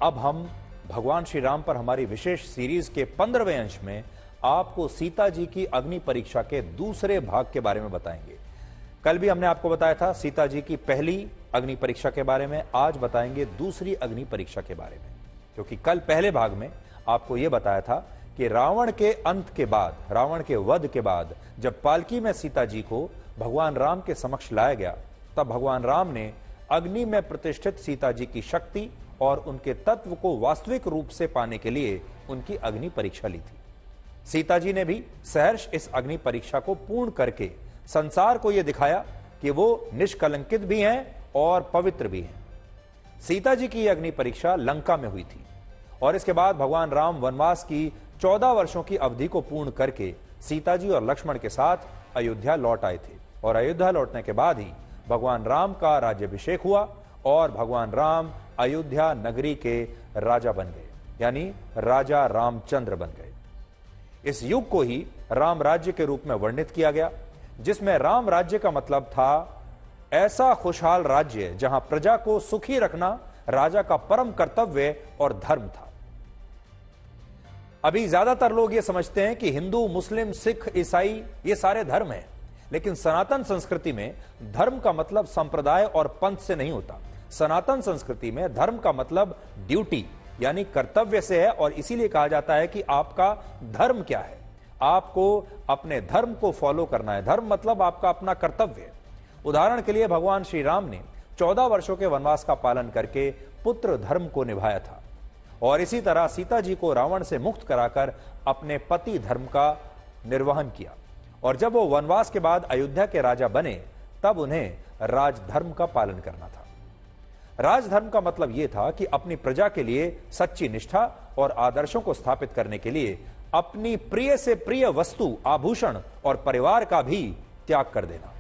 अब हम भगवान श्री राम पर हमारी विशेष सीरीज के 15वें अंश में आपको सीता जी की अग्नि परीक्षा के दूसरे भाग के बारे में बताएंगे। कल भी हमने आपको बताया था सीता जी की पहली अग्नि परीक्षा के बारे में, आज बताएंगे दूसरी अग्नि परीक्षा के बारे में। क्योंकि कल पहले भाग में आपको यह बताया था कि रावण के अंत के बाद, रावण के वध के बाद जब पालकी में सीता जी को भगवान राम के समक्ष लाया गया, तब भगवान राम ने अग्नि में प्रतिष्ठित सीता जी की शक्ति और उनके तत्व को वास्तविक रूप से पाने के लिए उनकी अग्नि परीक्षा ली थी। सीता जी ने भी सहर्ष इस अग्नि परीक्षा को पूर्ण करके संसार को यह दिखाया कि वो निष्कलंकित भी हैं और पवित्र भी हैं। सीता जी की अग्नि परीक्षा लंका में हुई थी और इसके बाद भगवान राम वनवास की 14 वर्षों की अवधि को पूर्ण करके सीता जी और लक्ष्मण के साथ अयोध्या लौट आए थे। और अयोध्या लौटने के बाद ही भगवान राम का राज्याभिषेक हुआ और भगवान राम अयोध्या नगरी के राजा बन गए, यानी राजा रामचंद्र बन गए। इस युग को ही राम राज्य के रूप में वर्णित किया गया, जिसमें राम राज्य का मतलब था ऐसा खुशहाल राज्य जहां प्रजा को सुखी रखना राजा का परम कर्तव्य और धर्म था। अभी ज्यादातर लोग ये समझते हैं कि हिंदू, मुस्लिम, सिख, ईसाई ये सारे धर्म हैं, लेकिन सनातन संस्कृति में धर्म का मतलब संप्रदाय और पंथ से नहीं होता। सनातन संस्कृति में धर्म का मतलब ड्यूटी यानी कर्तव्य से है और इसीलिए कहा जाता है कि आपका धर्म क्या है। आपको अपने धर्म को फॉलो करना है। धर्म मतलब आपका अपना कर्तव्य। उदाहरण के लिए भगवान श्री राम ने 14 वर्षों के वनवास का पालन करके पुत्र धर्म को निभाया था और इसी तरह सीता जी को रावण से मुक्त कराकर अपने पति धर्म का निर्वहन किया। और जब वो वनवास के बाद अयोध्या के राजा बने तब उन्हें राजधर्म का पालन करना था। राजधर्म का मतलब यह था कि अपनी प्रजा के लिए सच्ची निष्ठा और आदर्शों को स्थापित करने के लिए अपनी प्रिय से प्रिय वस्तु, आभूषण और परिवार का भी त्याग कर देना।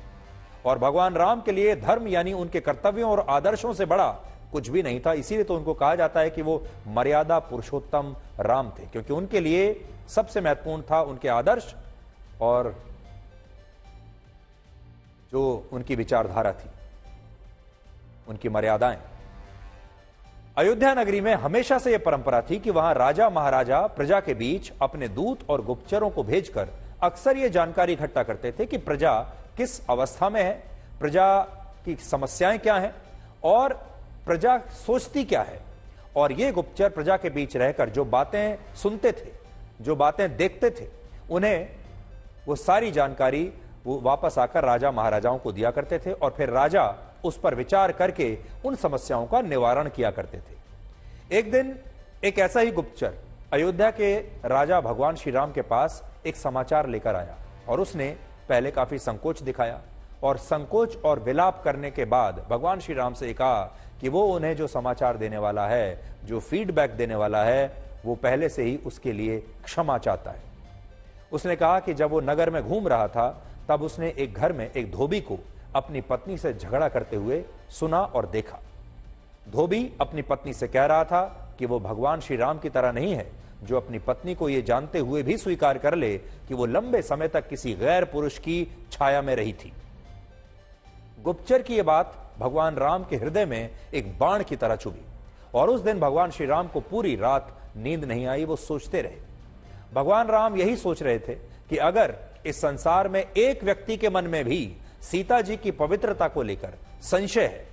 और भगवान राम के लिए धर्म यानी उनके कर्तव्यों और आदर्शों से बड़ा कुछ भी नहीं था। इसीलिए तो उनको कहा जाता है कि वो मर्यादा पुरुषोत्तम राम थे, क्योंकि उनके लिए सबसे महत्वपूर्ण था उनके आदर्श और जो उनकी विचारधारा थी, उनकी मर्यादाएं। अयोध्या नगरी में हमेशा से यह परंपरा थी कि वहां राजा महाराजा प्रजा के बीच अपने दूत और गुप्तचरों को भेजकर अक्सर यह जानकारी इकट्ठा करते थे कि प्रजा किस अवस्था में है, प्रजा की समस्याएं क्या हैं और प्रजा सोचती क्या है। और ये गुप्तचर प्रजा के बीच रहकर जो बातें सुनते थे, जो बातें देखते थे, उन्हें वो सारी जानकारी वो वापस आकर राजा महाराजाओं को दिया करते थे और फिर राजा उस पर विचार करके उन समस्याओं का निवारण किया करते थे। एक दिन एक ऐसा ही गुप्तचर अयोध्या के राजा भगवान श्री राम के पास एक समाचार लेकर आया और उसने पहले काफी संकोच दिखाया और संकोच और विलाप करने के बाद भगवान श्री राम से कहा कि वो उन्हें जो समाचार देने वाला है, जो फीडबैक देने वाला है, वो पहले से ही उसके लिए क्षमा चाहता है। उसने कहा कि जब वो नगर में घूम रहा था तब उसने एक घर में एक धोबी को अपनी पत्नी से झगड़ा करते हुए सुना और देखा। धोबी अपनी पत्नी से कह रहा था कि वो भगवान श्री राम की तरह नहीं है, जो अपनी पत्नी को यह जानते हुए भी स्वीकार कर ले कि वो लंबे समय तक किसी गैर पुरुष की छाया में रही थी। गुप्तचर की यह बात भगवान राम के हृदय में एक बाण की तरह चुभी और उस दिन भगवान श्री राम को पूरी रात नींद नहीं आई। वो सोचते रहे। भगवान राम यही सोच रहे थे कि अगर इस संसार में एक व्यक्ति के मन में भी सीता जी की पवित्रता को लेकर संशय है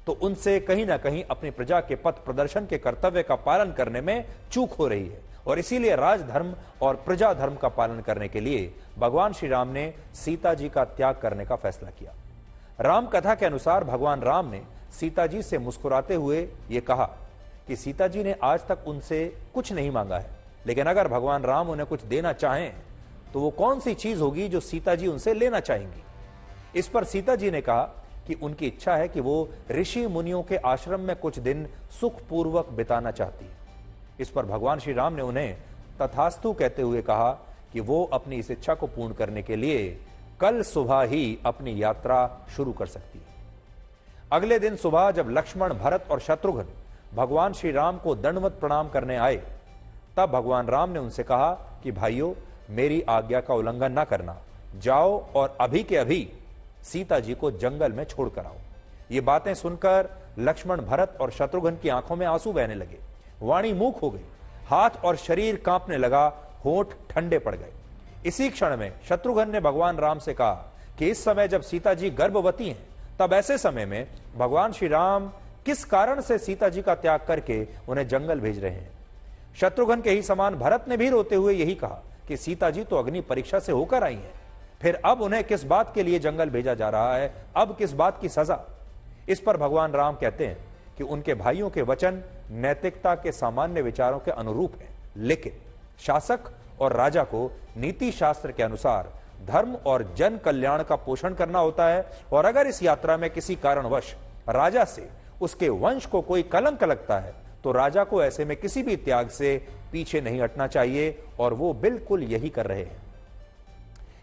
तो उनसे कहीं ना कहीं अपनी प्रजा के पथ प्रदर्शन के कर्तव्य का पालन करने में चूक हो रही है। और इसीलिए राजधर्म और प्रजा धर्म का पालन करने के लिए भगवान श्री राम ने सीता जी का त्याग करने का फैसला किया। राम कथा के अनुसार भगवान राम ने सीता जी से मुस्कुराते हुए यह कहा कि सीता जी ने आज तक उनसे कुछ नहीं मांगा है, लेकिन अगर भगवान राम उन्हें कुछ देना चाहें तो वो कौन सी चीज होगी जो सीता जी उनसे लेना चाहेंगी। इस पर सीता जी ने कहा कि उनकी इच्छा है कि वो ऋषि मुनियों के आश्रम में कुछ दिन सुखपूर्वक बिताना चाहती है। इस पर भगवान श्री राम ने उन्हें तथास्तु कहते हुए कहा कि वो अपनी इस इच्छा को पूर्ण करने के लिए कल सुबह ही अपनी यात्रा शुरू कर सकती है। अगले दिन सुबह जब लक्ष्मण, भरत और शत्रुघ्न भगवान श्री राम को दंडवत प्रणाम करने आए तब भगवान राम ने उनसे कहा कि भाइयों, मेरी आज्ञा का उल्लंघन ना करना, जाओ और अभी के अभी सीता जी को जंगल में छोड़कर आओ। ये बातें सुनकर लक्ष्मण, भरत और शत्रुघ्न की आंखों में आंसू बहने लगे वाणी मूक हो गई, हाथ और शरीर कांपने लगा, होंठ ठंडे पड़ गए। इसी क्षण में शत्रुघ्न ने भगवान राम से कहा कि इस समय जब सीता जी गर्भवती हैं, तब ऐसे समय में भगवान श्री राम किस कारण से सीता जी का त्याग करके उन्हें जंगल भेज रहे हैं। शत्रुघ्न के ही समान भरत ने भी रोते हुए यही कहा कि सीता जी तो अग्नि परीक्षा से होकर आई हैं, फिर अब उन्हें किस बात के लिए जंगल भेजा जा रहा है, अब किस बात की सजा। इस पर भगवान राम कहते हैं कि उनके भाइयों के वचन नैतिकता के सामान्य विचारों के अनुरूप हैं, लेकिन शासक और राजा को नीति शास्त्र के अनुसार धर्म और जन कल्याण का पोषण करना होता है, और अगर इस यात्रा में किसी कारणवश राजा से उसके वंश को कोई कलंक लगता है तो राजा को ऐसे में किसी भी त्याग से पीछे नहीं हटना चाहिए, और वो बिल्कुल यही कर रहे हैं।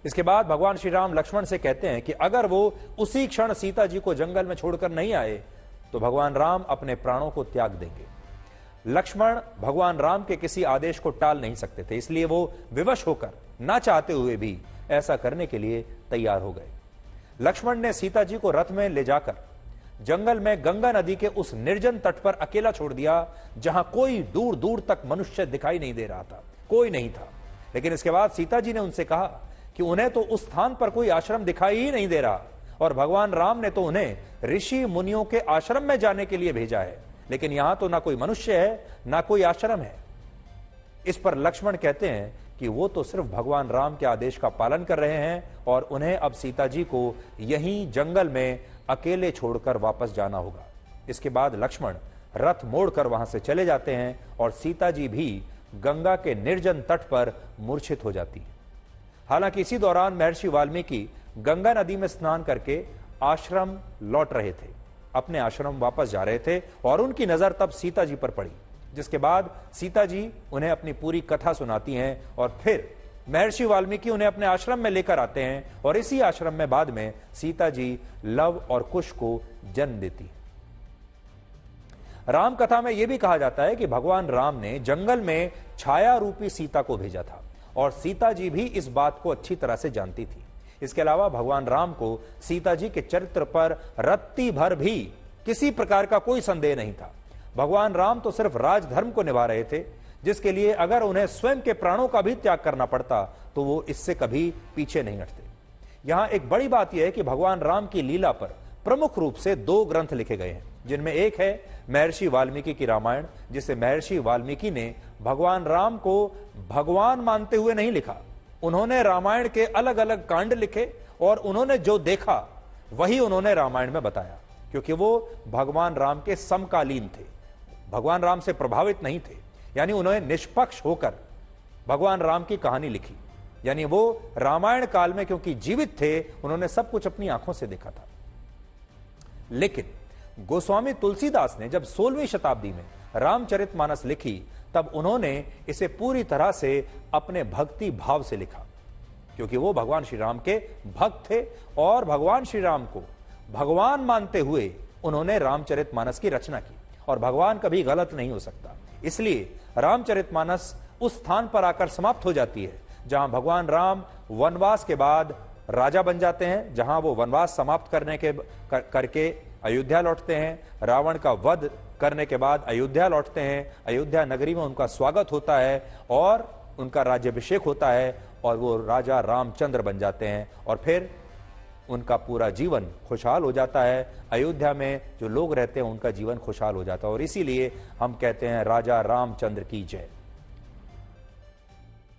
इसके बाद भगवान श्री राम लक्ष्मण से कहते हैं कि अगर वो उसी क्षण सीता जी को जंगल में छोड़कर नहीं आए तो भगवान राम अपने प्राणों को त्याग देंगे। लक्ष्मण भगवान राम के किसी आदेश को टाल नहीं सकते थे, इसलिए वो विवश होकर ना चाहते हुए भी ऐसा करने के लिए तैयार हो गए। लक्ष्मण ने सीता जी को रथ में ले जाकर जंगल में गंगा नदी के उस निर्जन तट पर अकेला छोड़ दिया, जहां कोई दूर दूर तक मनुष्य दिखाई नहीं दे रहा था, कोई नहीं था। लेकिन इसके बाद सीता जी ने उनसे कहा कि उन्हें तो उस स्थान पर कोई आश्रम दिखाई ही नहीं दे रहा, और भगवान राम ने तो उन्हें ऋषि मुनियों के आश्रम में जाने के लिए भेजा है, लेकिन यहां तो ना कोई मनुष्य है ना कोई आश्रम है। इस पर लक्ष्मण कहते हैं कि वो तो सिर्फ भगवान राम के आदेश का पालन कर रहे हैं, और उन्हें अब सीता जी को यहीं जंगल में अकेले छोड़कर वापस जाना होगा। इसके बाद लक्ष्मण रथ मोड़कर वहां से चले जाते हैं, और सीता जी भी गंगा के निर्जन तट पर मूर्छित हो जाती है। हालांकि इसी दौरान महर्षि वाल्मीकि गंगा नदी में स्नान करके आश्रम लौट रहे थे, अपने आश्रम वापस जा रहे थे, और उनकी नजर तब सीता जी पर पड़ी, जिसके बाद सीता जी उन्हें अपनी पूरी कथा सुनाती हैं, और फिर महर्षि वाल्मीकि उन्हें अपने आश्रम में लेकर आते हैं, और इसी आश्रम में बाद में सीता जी लव और कुश को जन्म देती। राम कथा में यह भी कहा जाता है कि भगवान राम ने जंगल में छाया रूपी सीता को भेजा था, और सीता जी भी इस बात को अच्छी तरह से जानती थी। इसके अलावा भगवान राम को सीता जी के चरित्र पर रत्ती भर भी किसी प्रकार का कोई संदेह नहीं था। भगवान राम तो सिर्फ राजधर्म को निभा रहे थे, जिसके लिए अगर उन्हें स्वयं के प्राणों का भी त्याग करना पड़ता तो वो इससे कभी पीछे नहीं हटते। यहां एक बड़ी बात यह है कि भगवान राम की लीला पर प्रमुख रूप से 2 ग्रंथ लिखे गए हैं, जिनमें एक है महर्षि वाल्मीकि की रामायण, जिसे महर्षि वाल्मीकि ने भगवान राम को भगवान मानते हुए नहीं लिखा। उन्होंने रामायण के अलग अलग कांड लिखे, और उन्होंने जो देखा वही उन्होंने रामायण में बताया, क्योंकि वो भगवान राम के समकालीन थे, भगवान राम से प्रभावित नहीं थे। यानी उन्होंने निष्पक्ष होकर भगवान राम की कहानी लिखी, यानी वो रामायण काल में क्योंकि जीवित थे, उन्होंने सब कुछ अपनी आंखों से देखा था। लेकिन गोस्वामी तुलसीदास ने जब 16वीं शताब्दी में रामचरितमानस लिखी, तब उन्होंने इसे पूरी तरह से अपने भक्ति भाव से लिखा, क्योंकि वो भगवान श्री राम के भक्त थे, और भगवान श्री राम को भगवान मानते हुए उन्होंने रामचरितमानस की रचना की, और भगवान कभी गलत नहीं हो सकता। इसलिए रामचरितमानस उस स्थान पर आकर समाप्त हो जाती है जहां भगवान राम वनवास के बाद राजा बन जाते हैं, जहां वो वनवास समाप्त करके अयोध्या लौटते हैं। रावण का वध करने के बाद अयोध्या लौटते हैं, अयोध्या नगरी में उनका स्वागत होता है और उनका राज्याभिषेक होता है, और वो राजा रामचंद्र बन जाते हैं, और फिर उनका पूरा जीवन खुशहाल हो जाता है। अयोध्या में जो लोग रहते हैं उनका जीवन खुशहाल हो जाता है, और इसीलिए हम कहते हैं राजा रामचंद्र की जय।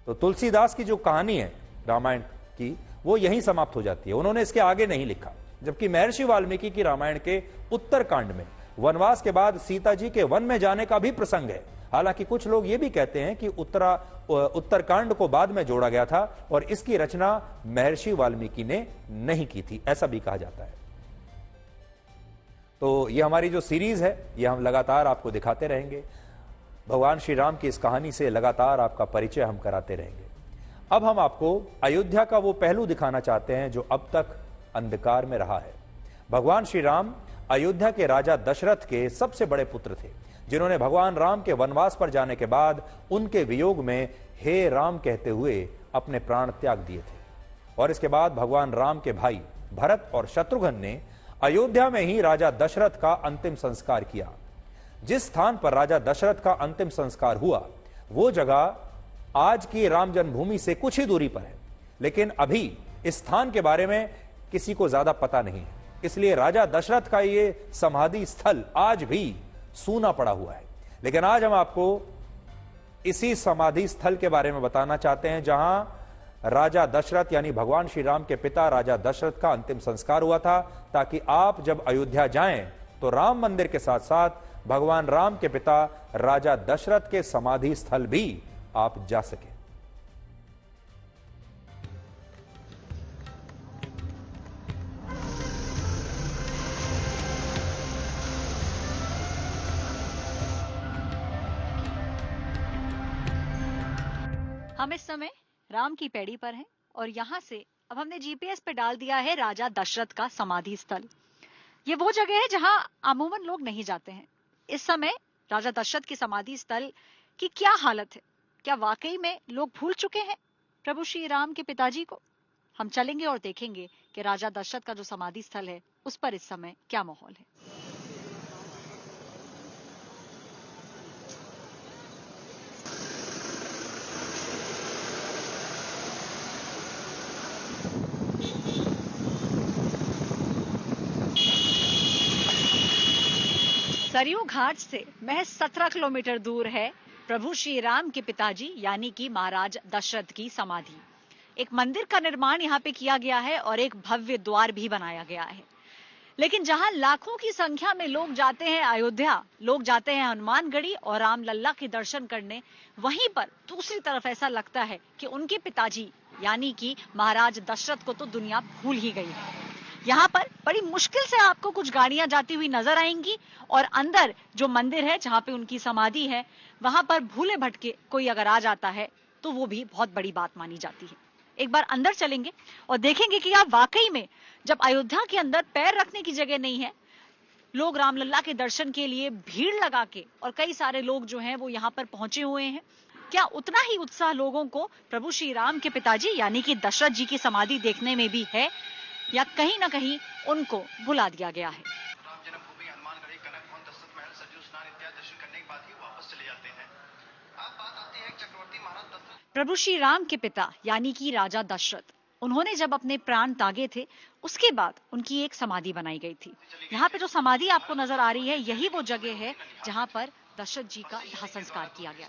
तो तुलसीदास की जो कहानी है रामायण की, वो यहीं समाप्त हो जाती है, उन्होंने इसके आगे नहीं लिखा। जबकि महर्षि वाल्मीकि की रामायण के उत्तरकांड में वनवास के बाद सीता जी के वन में जाने का भी प्रसंग है। हालांकि कुछ लोग ये भी कहते हैं कि उत्तरकांड को बाद में जोड़ा गया था, और इसकी रचना महर्षि वाल्मीकि ने नहीं की थी, ऐसा भी कहा जाता है। तो ये हमारी जो सीरीज है, ये हम लगातार आपको दिखाते रहेंगे। भगवान श्री राम की इस कहानी से लगातार आपका परिचय हम कराते रहेंगे। अब हम आपको अयोध्या का वो पहलू दिखाना चाहते हैं जो अब तक अंधकार में रहा है। भगवान श्री राम अयोध्या के राजा दशरथ के सबसे बड़े पुत्र थे, जिन्होंने भगवान राम के वनवास पर जाने के बाद उनके वियोग में हे राम कहते हुए अपने प्राण त्याग दिए थे। और इसके बाद भगवान राम के भाई भरत और शत्रुघ्न ने अयोध्या में ही राजा दशरथ का अंतिम संस्कार किया। जिस स्थान पर राजा दशरथ का अंतिम संस्कार हुआ वो जगह आज की राम जन्मभूमि से कुछ ही दूरी पर है, लेकिन अभी इस स्थान के बारे में किसी को ज्यादा पता नहीं है। इसलिए राजा दशरथ का ये समाधि स्थल आज भी सूना पड़ा हुआ है। लेकिन आज हम आपको इसी समाधि स्थल के बारे में बताना चाहते हैं जहां राजा दशरथ यानी भगवान श्री राम के पिता राजा दशरथ का अंतिम संस्कार हुआ था, ताकि आप जब अयोध्या जाएं तो राम मंदिर के साथ साथ भगवान राम के पिता राजा दशरथ के समाधि स्थल भी आप जा सकें। हम इस समय राम की पैड़ी पर हैं और यहाँ से अब हमने जीपीएस पे डाल दिया है राजा दशरथ का समाधि स्थल। ये वो जगह है जहाँ अमूमन लोग नहीं जाते हैं। इस समय राजा दशरथ की समाधि स्थल की क्या हालत है? क्या वाकई में लोग भूल चुके हैं प्रभु श्री राम के पिताजी को? हम चलेंगे और देखेंगे कि राजा दशरथ का जो समाधि स्थल है उस पर इस समय क्या माहौल है। सरयू घाट से महज 17 किलोमीटर दूर है प्रभु श्री राम के पिताजी यानी कि महाराज दशरथ की समाधि। एक मंदिर का निर्माण यहाँ पे किया गया है और एक भव्य द्वार भी बनाया गया है। लेकिन जहां लाखों की संख्या में लोग जाते हैं अयोध्या, लोग जाते हैं हनुमानगढ़ी और रामलल्ला के दर्शन करने, वहीं पर दूसरी तरफ ऐसा लगता है कि उनके पिताजी यानी कि महाराज दशरथ को तो दुनिया भूल ही गई है। यहाँ पर बड़ी मुश्किल से आपको कुछ गाड़ियां जाती हुई नजर आएंगी और अंदर जो मंदिर है जहाँ पे उनकी समाधि है वहां पर भूले भटके कोई अगर आ जाता है तो वो भी बहुत बड़ी बात मानी जाती है। एक बार अंदर चलेंगे और देखेंगे कि आप वाकई में जब अयोध्या के अंदर पैर रखने की जगह नहीं है, लोग रामलल्ला के दर्शन के लिए भीड़ लगा के और कई सारे लोग जो हैं वो यहाँ पर पहुंचे हुए हैं, क्या उतना ही उत्साह लोगों को प्रभु श्री राम के पिताजी यानी कि दशरथ जी की समाधि देखने में भी है या कहीं ना कहीं उनको भुला दिया गया है? राम जन्मभूमि हनुमानगढ़ी कनक भवन दशरथ महल सरयू स्नान इत्यादि दर्शन करने के बाद ही वापस चले जाते हैं। अब बात आती है चक्रवर्ती महाराज दशरथ। प्रभु श्री राम के पिता यानी कि राजा दशरथ, उन्होंने जब अपने प्राण त्यागे थे उसके बाद उनकी एक समाधि बनाई गई थी। यहाँ पे जो समाधि आपको नजर आ रही है यही वो जगह है जहाँ पर दशरथ जी का दाह संस्कार किया गया।